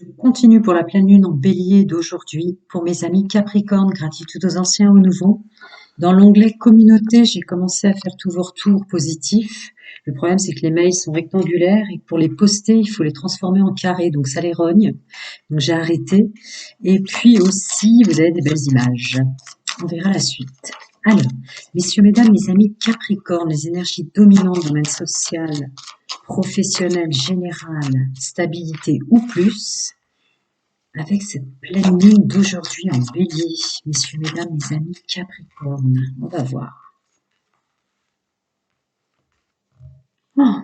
Je continue pour la pleine lune en bélier d'aujourd'hui. Pour mes amis Capricorne, gratitude aux anciens, aux nouveaux. Dans l'onglet communauté, j'ai commencé à faire tous vos retours positifs. Le problème, c'est que les mails sont rectangulaires et que pour les poster, il faut les transformer en carrés. Donc, ça les rogne. Donc, j'ai arrêté. Et puis aussi, vous avez des belles images. On verra la suite. Alors, messieurs, mesdames, mes amis Capricorne, les énergies dominantes, domaine social, professionnel, général, stabilité ou plus, avec cette pleine lune d'aujourd'hui en bélier, messieurs, mesdames, mes amis Capricorne. On va voir. Oh,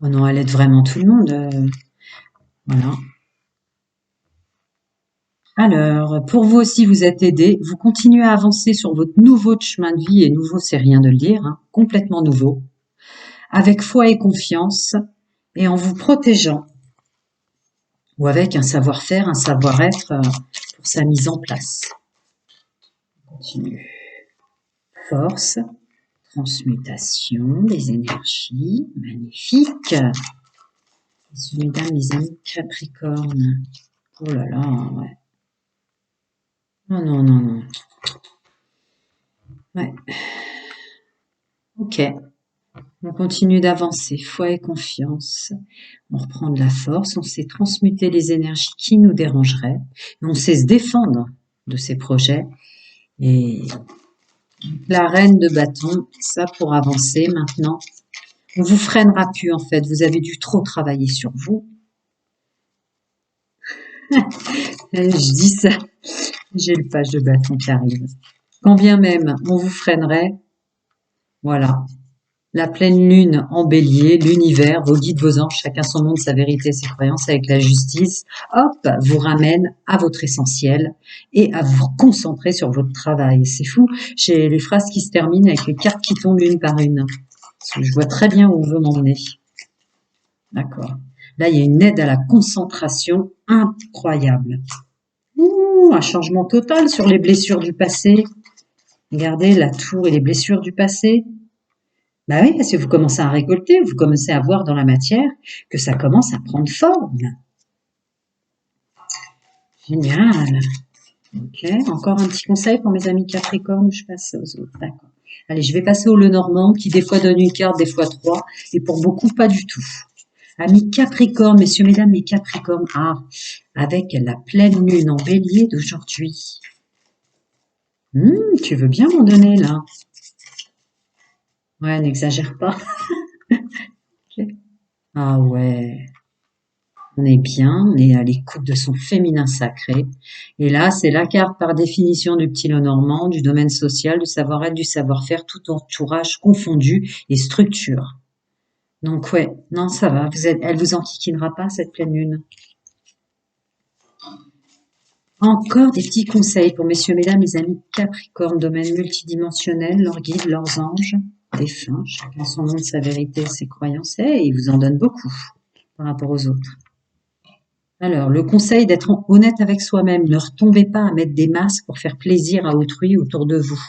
oh non, elle aide vraiment tout le monde. Voilà. Alors, pour vous aussi, vous êtes aidés. Vous continuez à avancer sur votre nouveau chemin de vie, et nouveau, c'est rien de le dire, hein, complètement nouveau, avec foi et confiance, et en vous protégeant, ou avec un savoir-faire, un savoir-être pour sa mise en place. On continue. Force, transmutation des énergies, magnifique. Mesdames, mes amis Capricorne. Oh là là, ouais. Non, non, non, non. Ouais. Ok. On continue d'avancer, foi et confiance. On reprend de la force, on sait transmuter les énergies qui nous dérangeraient. On sait se défendre de ces projets. Et la reine de bâton, ça pour avancer maintenant. On vous freinera plus en fait, vous avez dû trop travailler sur vous. Je dis ça, j'ai le page de bâton qui arrive. Quand bien même on vous freinerait, voilà. La pleine lune en bélier, l'univers, vos guides, vos anges, chacun son monde, sa vérité, ses croyances avec la justice, hop, vous ramène à votre essentiel et à vous concentrer sur votre travail. C'est fou, j'ai les phrases qui se terminent avec les cartes qui tombent une par une. Parce que je vois très bien où on veut m'emmener. D'accord. Là, il y a une aide à la concentration incroyable. Ouh, un changement total sur les blessures du passé. Regardez la tour et les blessures du passé. Bah oui, parce que vous commencez à récolter, vous commencez à voir dans la matière que ça commence à prendre forme. Génial. Ok, encore un petit conseil pour mes amis Capricorne, je passe aux autres. D'accord. Allez, je vais passer au Lenormand qui des fois donne une carte, des fois trois, et pour beaucoup pas du tout. Amis Capricorne, messieurs, mesdames, mes Capricornes, avec la pleine lune en bélier d'aujourd'hui. Tu veux bien m'en donner là? Ouais, n'exagère pas. Ok. Ah ouais, on est bien, on est à l'écoute de son féminin sacré. Et là, c'est la carte par définition du petit Lenormand, du domaine social, du savoir-être, du savoir-faire, tout entourage confondu et structure. Donc ouais, non, ça va, elle vous enquiquinera pas cette pleine lune. Encore des petits conseils pour messieurs, mesdames, mes amis Capricorne, domaine multidimensionnel, leurs guides, leurs anges, défunts, chacun son monde, sa vérité, ses croyances, et ils vous en donnent beaucoup par rapport aux autres. Alors, le conseil d'être honnête avec soi-même, ne retombez pas à mettre des masques pour faire plaisir à autrui autour de vous.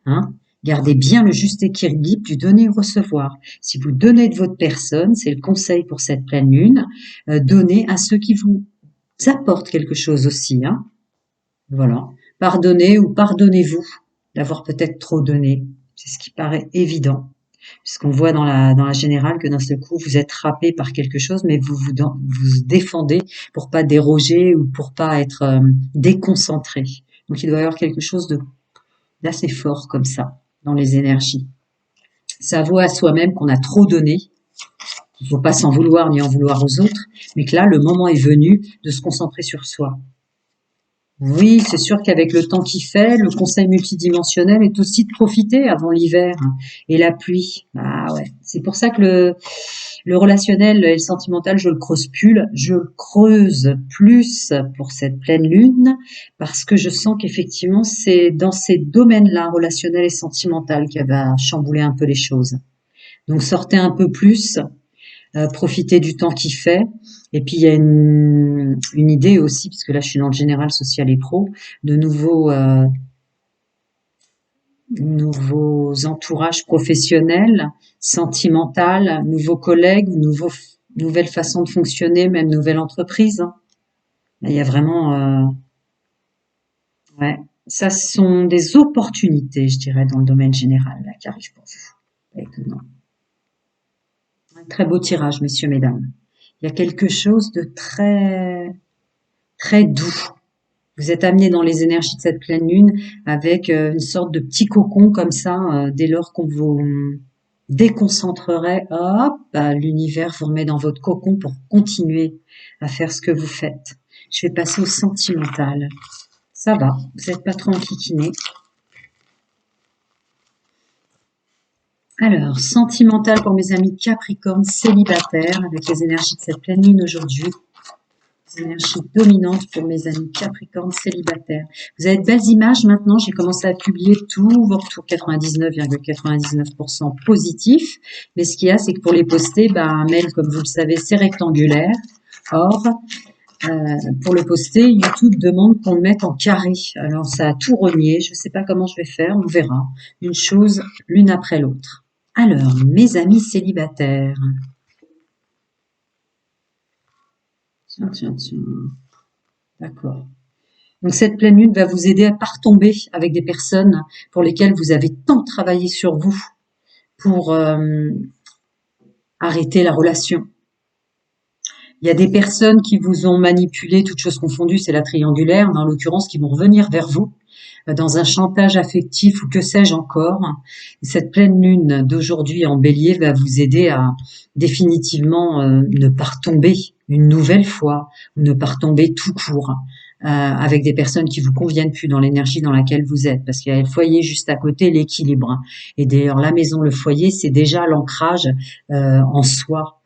Hein? Gardez bien le juste équilibre du donner et recevoir. Si vous donnez de votre personne, c'est le conseil pour cette pleine lune, donnez à ceux qui vous apportent quelque chose aussi. Hein? Voilà. Pardonnez ou pardonnez-vous d'avoir peut-être trop donné. C'est ce qui paraît évident. Puisqu'on voit dans la générale que d'un seul coup, vous êtes frappé par quelque chose, mais vous défendez pour pas déroger ou pour pas être déconcentré. Donc, il doit y avoir quelque chose d'assez fort comme ça dans les énergies. Ça vaut à soi-même qu'on a trop donné. Il ne faut pas s'en vouloir ni en vouloir aux autres, mais que là, le moment est venu de se concentrer sur soi. Oui, c'est sûr qu'avec le temps qui fait, le conseil multidimensionnel est aussi de profiter avant l'hiver et la pluie. Ah ouais, c'est pour ça que le relationnel et le sentimental, je le creuse plus pour cette pleine lune parce que je sens qu'effectivement, c'est dans ces domaines-là, relationnel et sentimental, qui va chambouler un peu les choses. Donc sortez un peu plus, profiter du temps qui fait. Et puis il y a une idée aussi, puisque là je suis dans le général social et pro, de nouveaux entourages professionnels, sentimental, nouveaux collègues, nouvelles façons de fonctionner, même nouvelle entreprise. Hein. il y a vraiment... ouais, ça sont des opportunités, je dirais, dans le domaine général, là, qui arrivent pour vous. Étonnant. Un très beau tirage, messieurs, mesdames. Il y a quelque chose de très, très doux. Vous êtes amené dans les énergies de cette pleine lune avec une sorte de petit cocon comme ça, dès lors qu'on vous déconcentrerait, hop, bah, l'univers vous remet dans votre cocon pour continuer à faire ce que vous faites. Je vais passer au sentimental. Ça va, vous n'êtes pas trop enquiquiné. Alors, sentimental pour mes amis Capricorne célibataires avec les énergies de cette pleine lune aujourd'hui. Les énergies dominantes pour mes amis Capricorne célibataires. Vous avez de belles images maintenant. J'ai commencé à publier tous vos retours 99,99% positifs. Mais ce qu'il y a, c'est que pour les poster, bah, un mail, comme vous le savez, c'est rectangulaire. Or, pour le poster, YouTube demande qu'on le mette en carré. Alors, ça a tout renié. Je ne sais pas comment je vais faire. On verra. Une chose l'une après l'autre. Alors, mes amis célibataires. Tiens, tiens, tiens. D'accord. Donc, cette pleine lune va vous aider à pas retomber avec des personnes pour lesquelles vous avez tant travaillé sur vous pour arrêter la relation. Il y a des personnes qui vous ont manipulé, toutes choses confondues, c'est la triangulaire, mais en l'occurrence qui vont revenir vers vous dans un chantage affectif ou que sais-je encore. Cette pleine lune d'aujourd'hui en bélier va vous aider à définitivement ne pas retomber une nouvelle fois ou ne pas retomber tout court avec des personnes qui vous conviennent plus dans l'énergie dans laquelle vous êtes, parce qu'il y a le foyer juste à côté, l'équilibre. Et d'ailleurs, la maison, le foyer, c'est déjà l'ancrage en soi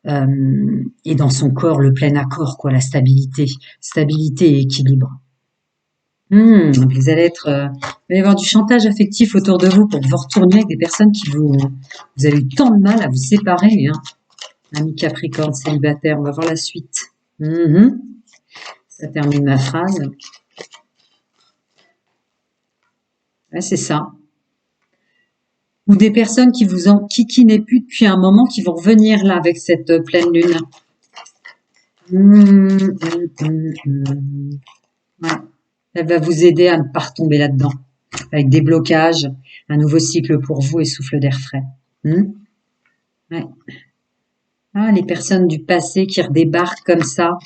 et dans son corps, le plein accord, quoi, la stabilité, stabilité et équilibre. Vous allez être, il va y avoir du chantage affectif autour de vous pour que vous retourniez avec des personnes qui vous avez eu tant de mal à vous séparer, hein. Ami Capricorne célibataire, on va voir la suite. Ça termine ma phrase. Ouais, c'est ça. Ou des personnes qui vous enquiquinent plus depuis un moment, qui vont revenir là avec cette pleine lune. Ouais. Elle va vous aider à ne pas retomber là-dedans, avec des blocages, un nouveau cycle pour vous et souffle d'air frais. Ouais. Ah, les personnes du passé qui redébarquent comme ça.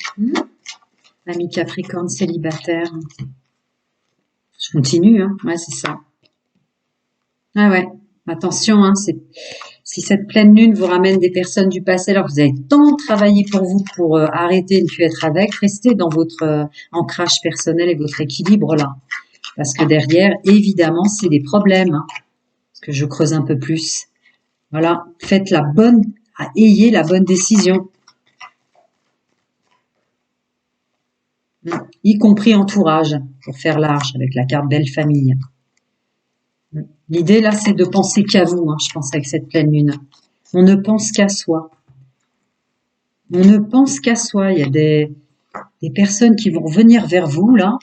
Ami Capricorne célibataire. Je continue, hein. Ouais, c'est ça. Ah ouais. Attention, hein, si cette pleine lune vous ramène des personnes du passé alors que vous avez tant travaillé pour vous pour arrêter de ne plus être avec, restez dans votre ancrage personnel et votre équilibre là. Parce que derrière, évidemment, c'est des problèmes. Hein, parce que je creuse un peu plus. Voilà, faites ayez la bonne décision. Y compris entourage, pour faire large avec la carte belle famille. L'idée là, c'est de penser qu'à vous, hein, je pense, avec cette pleine lune. On ne pense qu'à soi. On ne pense qu'à soi. Il y a des personnes qui vont revenir vers vous là,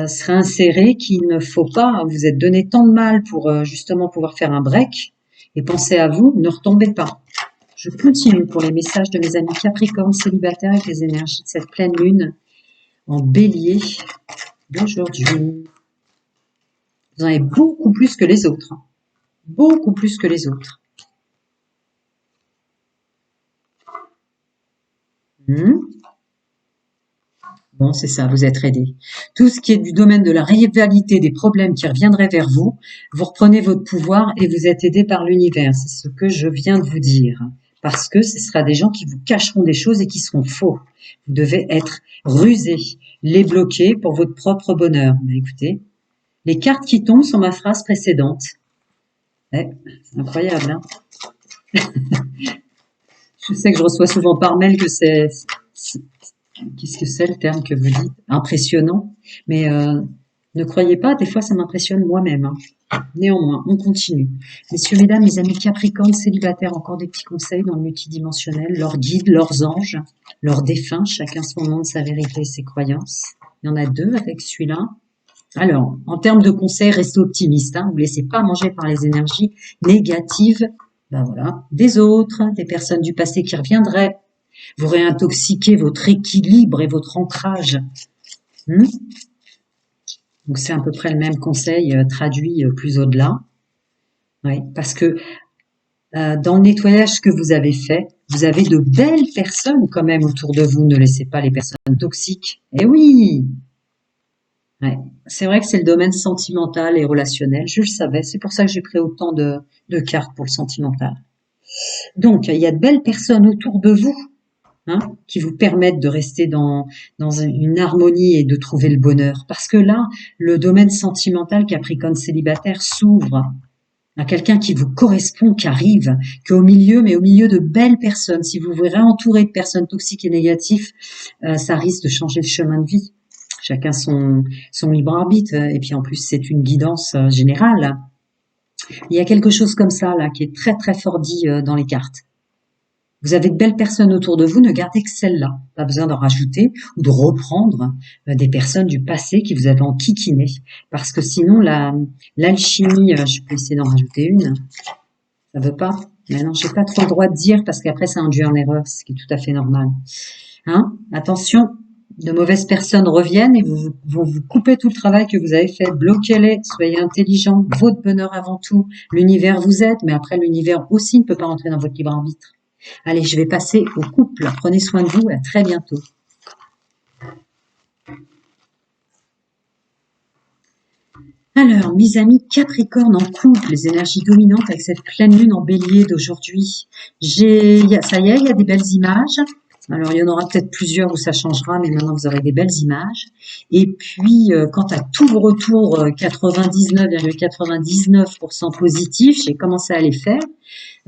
seraient insérées, qu'il ne faut pas, vous êtes donné tant de mal pour justement pouvoir faire un break, et pensez à vous, ne retombez pas. Je continue pour les messages de mes amis Capricorne célibataires avec les énergies de cette pleine lune en bélier d'aujourd'hui. Vous en avez beaucoup plus que les autres. Hein. Beaucoup plus que les autres. Bon, c'est ça, vous êtes aidé. Tout ce qui est du domaine de la rivalité, des problèmes qui reviendraient vers vous, vous reprenez votre pouvoir et vous êtes aidé par l'univers. C'est ce que je viens de vous dire. Parce que ce sera des gens qui vous cacheront des choses et qui seront faux. Vous devez être rusé, les bloquer pour votre propre bonheur. Mais écoutez, les cartes qui tombent sont ma phrase précédente. Ouais, c'est incroyable, hein. Je sais que je reçois souvent par mail que qu'est-ce que c'est le terme que vous dites? Impressionnant. Mais ne croyez pas, des fois ça m'impressionne moi-même. Hein. Néanmoins, on continue. Messieurs, mesdames, mes amis Capricorne célibataires, encore des petits conseils dans le multidimensionnel, leurs guides, leurs anges, leurs défunts, chacun son monde, sa vérité, ses croyances. Il y en a deux avec celui-là. Alors, en termes de conseils, restez optimiste. Hein, vous ne laissez pas manger par les énergies négatives des autres, des personnes du passé qui reviendraient. Vous réintoxiquez votre équilibre et votre ancrage. Hmm. Donc c'est à peu près le même conseil traduit plus au-delà. Oui, parce que dans le nettoyage que vous avez fait, vous avez de belles personnes quand même autour de vous. Ne laissez pas les personnes toxiques. Eh oui, ouais. C'est vrai que c'est le domaine sentimental et relationnel. Je le savais. C'est pour ça que j'ai pris autant de cartes pour le sentimental. Donc, il y a de belles personnes autour de vous, hein, qui vous permettent de rester dans une harmonie et de trouver le bonheur. Parce que là, le domaine sentimental Capricorne célibataire s'ouvre à quelqu'un qui vous correspond, qui arrive, qui est au milieu, mais au milieu de belles personnes. Si vous vous réentourez de personnes toxiques et négatives, ça risque de changer le chemin de vie. Chacun son libre arbitre. Et puis en plus, c'est une guidance générale. Il y a quelque chose comme ça là qui est très très fort dit dans les cartes. Vous avez de belles personnes autour de vous, ne gardez que celles-là. Pas besoin d'en rajouter ou de reprendre des personnes du passé qui vous avez enquiquiné. Parce que sinon, l'alchimie, je peux essayer d'en rajouter une. Ça veut pas. Mais non, j'ai pas trop le droit de dire parce qu'après, ça induit en erreur, ce qui est tout à fait normal. Hein? Attention, de mauvaises personnes reviennent et vont vous couper tout le travail que vous avez fait. Bloquez-les, soyez intelligents, votre bonheur avant tout. L'univers vous aide, mais après, l'univers aussi ne peut pas rentrer dans votre libre arbitre. Allez, je vais passer au couple. Prenez soin de vous. À très bientôt. Alors, mes amis Capricorne en couple, les énergies dominantes avec cette pleine lune en bélier d'aujourd'hui. Ça y est, il y a des belles images. Alors, il y en aura peut-être plusieurs où ça changera, mais maintenant, vous aurez des belles images. Et puis, quant à tous vos retours 99,99% positifs, j'ai commencé à les faire.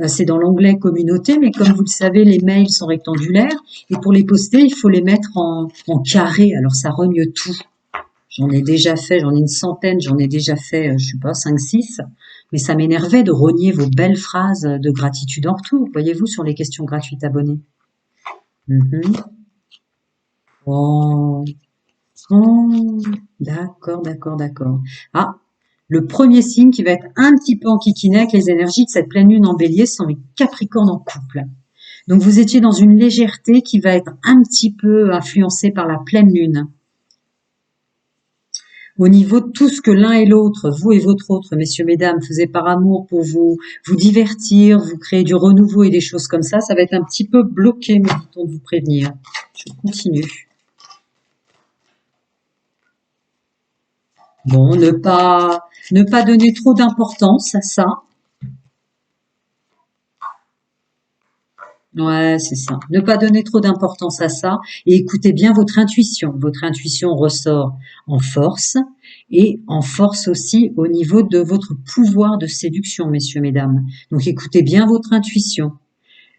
C'est dans l'onglet communauté, mais comme vous le savez, les mails sont rectangulaires. Et pour les poster, il faut les mettre en carré. Alors, ça rogne tout. J'en ai déjà fait, j'en ai une centaine, j'en ai déjà fait, je sais pas, 5, 6. Mais ça m'énervait de rogner vos belles phrases de gratitude en retour. Voyez-vous, sur les questions gratuites abonnées. Oh, d'accord, d'accord, d'accord. Ah, le premier signe qui va être un petit peu enquiquiné avec les énergies de cette pleine lune en bélier sont les Capricornes en couple. Donc vous étiez dans une légèreté qui va être un petit peu influencée par la pleine lune. Au niveau de tout ce que l'un et l'autre, vous et votre autre, messieurs, mesdames, faisaient par amour pour vous divertir, vous créer du renouveau et des choses comme ça va être un petit peu bloqué, me dit-on, de vous prévenir. Je continue. Bon, ne pas donner trop d'importance à ça. Ouais, c'est ça. Ne pas donner trop d'importance à ça et écoutez bien votre intuition. Votre intuition ressort en force et en force aussi au niveau de votre pouvoir de séduction, messieurs, mesdames. Donc écoutez bien votre intuition.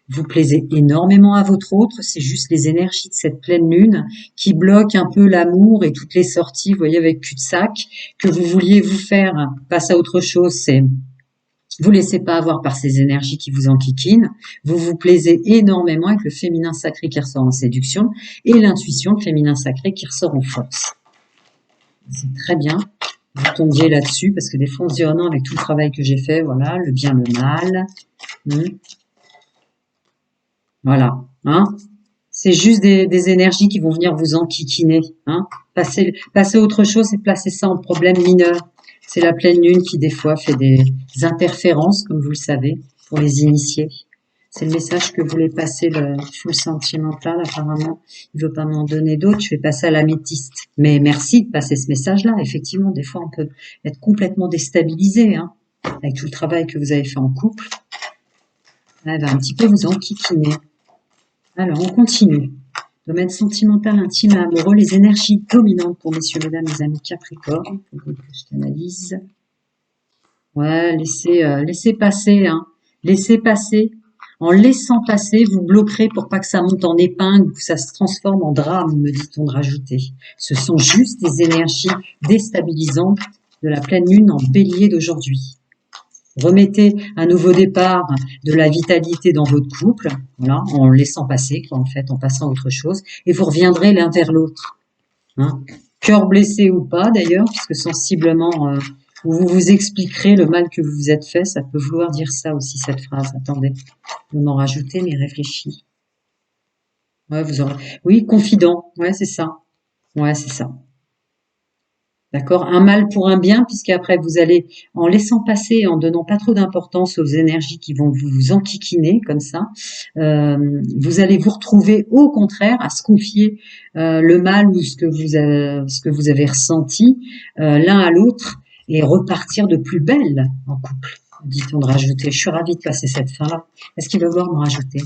Vous plaisez énormément à votre autre, c'est juste les énergies de cette pleine lune qui bloquent un peu l'amour et toutes les sorties, vous voyez, avec cul-de-sac, que vous vouliez vous faire passe à autre chose, c'est vous laissez pas avoir par ces énergies qui vous enquiquinent. Vous vous plaisez énormément avec le féminin sacré qui ressort en séduction et l'intuition, le féminin sacré qui ressort en force. C'est très bien. Vous tombiez là-dessus parce que des fois on se dit oh non, avec tout le travail que j'ai fait, voilà, le bien, le mal. Voilà, hein. C'est juste des énergies qui vont venir vous enquiquiner, hein. Passez à autre chose et placez ça en problème mineur. C'est la pleine lune qui, des fois, fait des interférences, comme vous le savez, pour les initiés. C'est le message que voulait passer le full sentimental, apparemment. Il veut pas m'en donner d'autres, je vais passer à l'améthyste. Mais merci de passer ce message-là. Effectivement, des fois, on peut être complètement déstabilisé, hein, avec tout le travail que vous avez fait en couple. Elle va un petit peu vous enquiquiner. Alors, on continue. Domaine sentimental, intime et amoureux, les énergies dominantes pour messieurs, mesdames, mes amis Capricorne. Il faut que je canalise. Ouais, laissez passer, hein. Laissez passer. En laissant passer, vous bloquerez pour pas que ça monte en épingle, que ça se transforme en drame, me dit-on de rajouter. Ce sont juste des énergies déstabilisantes de la pleine lune en bélier d'aujourd'hui. Remettez un nouveau départ, de la vitalité dans votre couple, voilà, en laissant passer, quoi, en fait, en passant à autre chose, et vous reviendrez l'un vers l'autre. Hein. Cœur blessé ou pas, d'ailleurs, puisque sensiblement, vous vous expliquerez le mal que vous vous êtes fait, ça peut vouloir dire ça aussi, cette phrase. Attendez, je vais m'en rajouter, mais réfléchis. Ouais, vous aurez... Oui, confident. Ouais, c'est ça. Ouais, c'est ça. D'accord? Un mal pour un bien, puisqu'après vous allez, en laissant passer, en donnant pas trop d'importance aux énergies qui vont vous enquiquiner comme ça, vous allez vous retrouver au contraire à se confier le mal ou ce que vous avez ressenti l'un à l'autre et repartir de plus belle en couple, dit-on de rajouter. Je suis ravie de passer cette fin-là. Est-ce qu'il va vouloir me rajouter?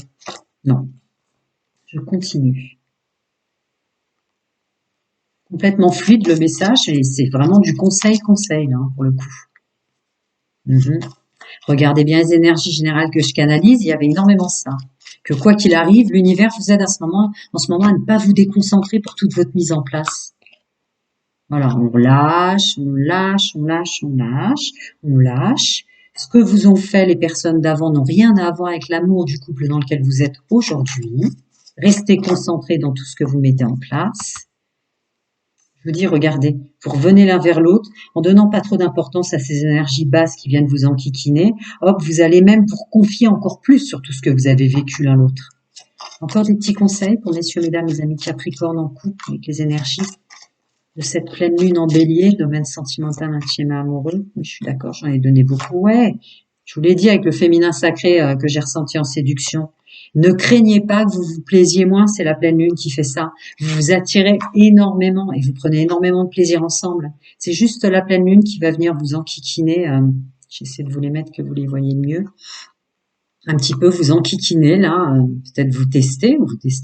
Non, je continue. Complètement fluide le message et c'est vraiment du conseil là, pour le coup. Mhm. Regardez bien les énergies générales que je canalise, il y avait énormément ça. Que quoi qu'il arrive, l'univers vous aide en ce moment à ne pas vous déconcentrer pour toute votre mise en place. Voilà, on lâche, on lâche, on lâche, on lâche, on lâche. Ce que vous ont fait les personnes d'avant n'ont rien à voir avec l'amour du couple dans lequel vous êtes aujourd'hui. Restez concentré dans tout ce que vous mettez en place. Je vous dis, regardez, vous revenez l'un vers l'autre, en donnant pas trop d'importance à ces énergies basses qui viennent vous enquiquiner. Hop, vous allez même vous confier encore plus sur tout ce que vous avez vécu l'un l'autre. Encore des petits conseils pour messieurs, mesdames, mes amis Capricorne en couple avec les énergies de cette pleine lune en bélier, domaine sentimental, intime et amoureux. Oui, je suis d'accord, j'en ai donné beaucoup. Ouais, je vous l'ai dit avec le féminin sacré que j'ai ressenti en séduction. Ne craignez pas que vous vous plaisiez moins, c'est la pleine lune qui fait ça. Vous vous attirez énormément et vous prenez énormément de plaisir ensemble. C'est juste la pleine lune qui va venir vous enquiquiner. J'essaie de vous les mettre que vous les voyez mieux. Un petit peu vous enquiquiner là, peut-être vous testez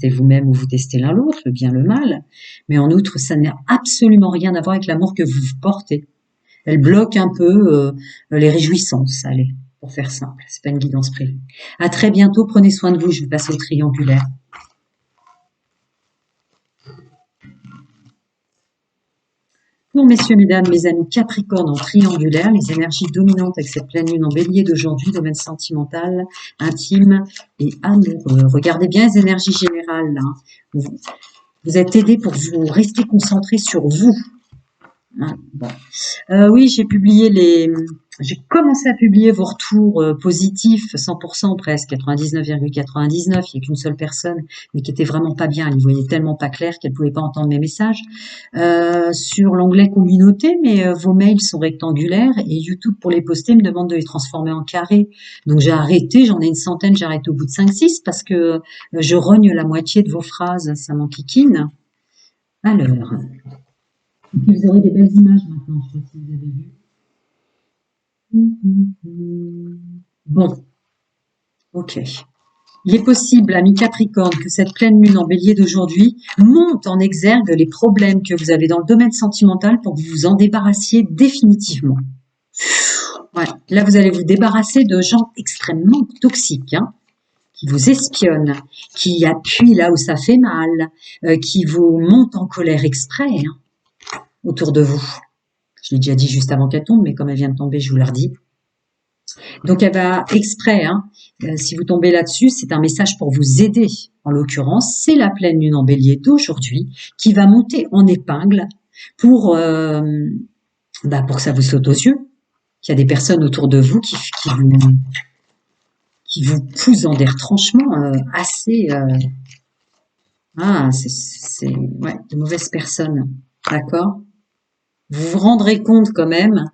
vous-même ou vous testez l'un l'autre, le bien, le mal. Mais en outre, ça n'a absolument rien à voir avec l'amour que vous portez. Elle bloque un peu les réjouissances, allez, pour faire simple. C'est pas une guidance privée. À très bientôt, prenez soin de vous. Je vais passer au triangulaire. Pour messieurs, mesdames, mes amis Capricorne en triangulaire, les énergies dominantes avec cette pleine lune en bélier d'aujourd'hui, domaine sentimental, intime et amoureux. Regardez bien les énergies générales là. Vous êtes aidés pour vous rester concentré sur vous. Hein, bon. Oui, j'ai commencé à publier vos retours positifs, 100% presque, 99,99. Il n'y a qu'une seule personne, mais qui était vraiment pas bien. Elle y voyait tellement pas clair qu'elle pouvait pas entendre mes messages. Sur l'onglet communauté, mais vos mails sont rectangulaires et YouTube pour les poster me demande de les transformer en carrés. Donc j'ai arrêté, j'en ai une centaine, j'ai arrêté au bout de 5-6 parce que je rogne la moitié de vos phrases, ça m'enquiquine. Alors, vous aurez des belles images maintenant, je sais pas si vous avez vu. Bon, ok. Il est possible, ami Capricorne, que cette pleine lune en bélier d'aujourd'hui monte en exergue les problèmes que vous avez dans le domaine sentimental pour que vous vous en débarrassiez définitivement. Ouais. Là, vous allez vous débarrasser de gens extrêmement toxiques, hein, qui vous espionnent, qui appuient là où ça fait mal, qui vous montent en colère exprès hein, autour de vous. Je l'ai déjà dit juste avant qu'elle tombe, mais comme elle vient de tomber, je vous le redis. Donc elle va exprès, hein, si vous tombez là-dessus, c'est un message pour vous aider. En l'occurrence, c'est la pleine lune en bélier d'aujourd'hui qui va monter en épingle pour que ça vous saute aux yeux. Qu'il y a des personnes autour de vous qui vous poussent dans des retranchements assez... c'est ouais, de mauvaises personnes. D'accord? Vous vous rendrez compte quand même,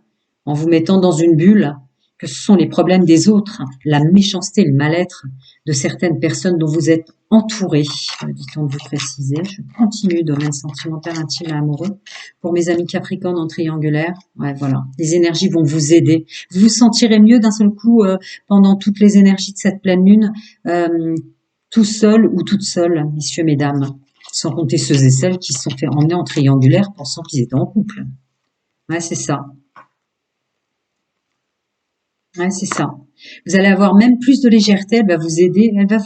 en vous mettant dans une bulle, que ce sont les problèmes des autres, la méchanceté, le mal-être de certaines personnes dont vous êtes entouré. Dit-on de vous préciser. Je continue, domaine sentimental, intime et amoureux. Pour mes amis Capricorne en triangulaire, ouais, voilà. Les énergies vont vous aider. Vous vous sentirez mieux d'un seul coup pendant toutes les énergies de cette pleine lune, tout seul ou toute seule, messieurs, mesdames. Sans compter ceux et celles qui se sont fait emmener en triangulaire pensant qu'ils étaient en couple. Ouais, c'est ça. Ouais, c'est ça. Vous allez avoir même plus de légèreté, elle va vous aider, elle va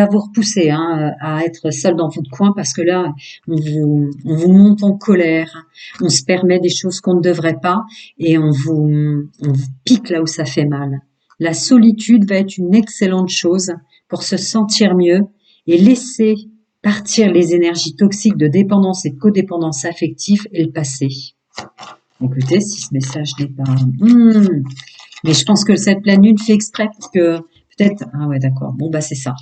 vous repousser hein, à être seul dans votre coin parce que là, on vous monte en colère, on se permet des choses qu'on ne devrait pas et on vous pique là où ça fait mal. La solitude va être une excellente chose pour se sentir mieux et laisser partir les énergies toxiques de dépendance et de codépendance affective et le passé. Écoutez, si ce message n'est pas... Mais je pense que cette pleine lune fait exprès parce que peut-être... Ah ouais, d'accord. Bon, bah c'est ça.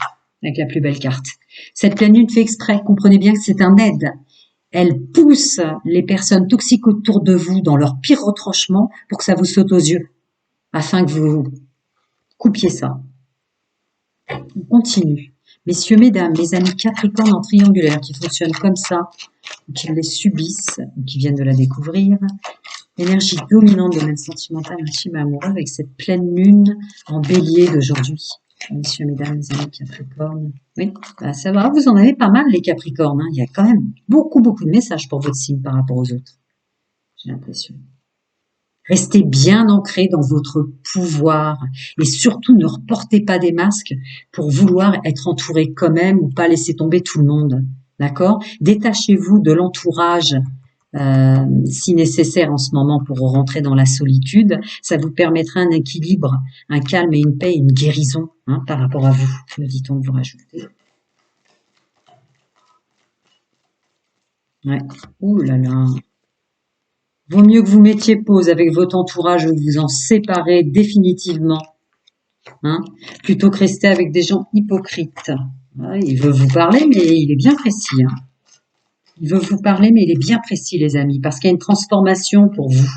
avec la plus belle carte. Cette pleine lune fait exprès, comprenez bien que c'est un aide. Elle pousse les personnes toxiques autour de vous dans leur pire retranchement pour que ça vous saute aux yeux, afin que vous coupiez ça. On continue. Messieurs, mesdames, les amis Capricorne en triangulaire qui fonctionnent comme ça, ou qui les subissent, ou qui viennent de la découvrir, énergie dominante de domaine sentimental, intime et amoureux avec cette pleine lune en bélier d'aujourd'hui. Messieurs, mesdames, les amis Capricorne. Oui, bah ça va, vous en avez pas mal les Capricornes. Hein. Il y a quand même beaucoup de messages pour votre signe par rapport aux autres. J'ai l'impression. Restez bien ancrés dans votre pouvoir et surtout ne reportez pas des masques pour vouloir être entouré quand même ou pas laisser tomber tout le monde. D'accord? Détachez-vous de l'entourage si nécessaire en ce moment pour rentrer dans la solitude. Ça vous permettra un équilibre, un calme et une paix, une guérison par rapport à vous, me dit-on de vous rajouter. Ouais. Ouh là là. Vaut mieux que vous mettiez pause avec votre entourage ou vous en séparez définitivement, plutôt que rester avec des gens hypocrites. Ouais, il veut vous parler, mais il est bien précis. Il veut vous parler, mais il est bien précis, les amis, parce qu'il y a une transformation pour vous.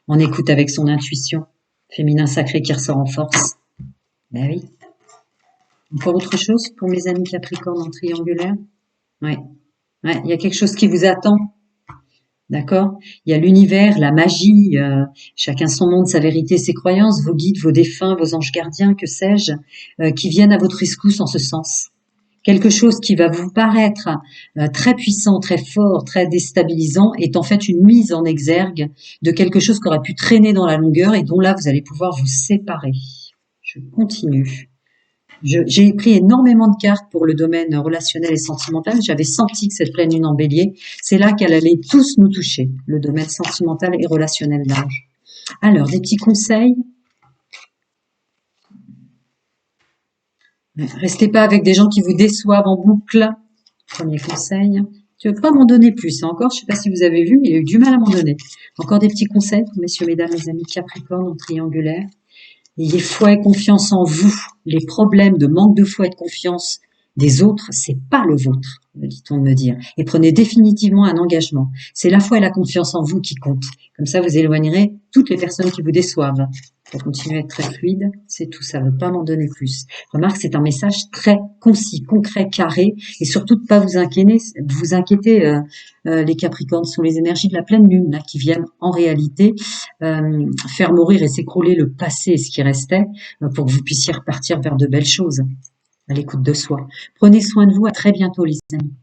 On écoute avec son intuition. Féminin sacré qui ressort en force. Ben oui. Encore autre chose pour mes amis Capricorne en triangulaire? Ouais. Ouais, il y a quelque chose qui vous attend. D'accord? Il y a l'univers, la magie, chacun son monde, sa vérité, ses croyances, vos guides, vos défunts, vos anges gardiens, que sais-je, qui viennent à votre rescousse en ce sens. Quelque chose qui va vous paraître très puissant, très fort, très déstabilisant, est en fait une mise en exergue de quelque chose qui aurait pu traîner dans la longueur et dont là, vous allez pouvoir vous séparer. Je continue. J'ai pris énormément de cartes pour le domaine relationnel et sentimental. J'avais senti que cette pleine lune en bélier, c'est là qu'elle allait tous nous toucher, le domaine sentimental et relationnel large. Alors, des petits conseils. Restez pas avec des gens qui vous déçoivent en boucle. Premier conseil. Tu veux pas m'en donner plus. Encore, je sais pas si vous avez vu, mais il a eu du mal à m'en donner. Encore des petits conseils pour messieurs, mesdames, les amis Capricorne en triangulaire. Ayez foi et confiance en vous. Les problèmes de manque de foi et de confiance des autres, c'est pas le vôtre, me dit-on de me dire. Et prenez définitivement un engagement. C'est la foi et la confiance en vous qui comptent. Comme ça, vous éloignerez toutes les personnes qui vous déçoivent. Pour continuer à être très fluide, c'est tout. Ça ne veut pas m'en donner plus. Remarque, c'est un message très concis, concret, carré, et surtout de pas vous inquiéter. Les Capricornes sont les énergies de la pleine lune là, qui viennent en réalité faire mourir et s'écrouler le passé et ce qui restait pour que vous puissiez repartir vers de belles choses à l'écoute de soi. Prenez soin de vous. À très bientôt, les amis.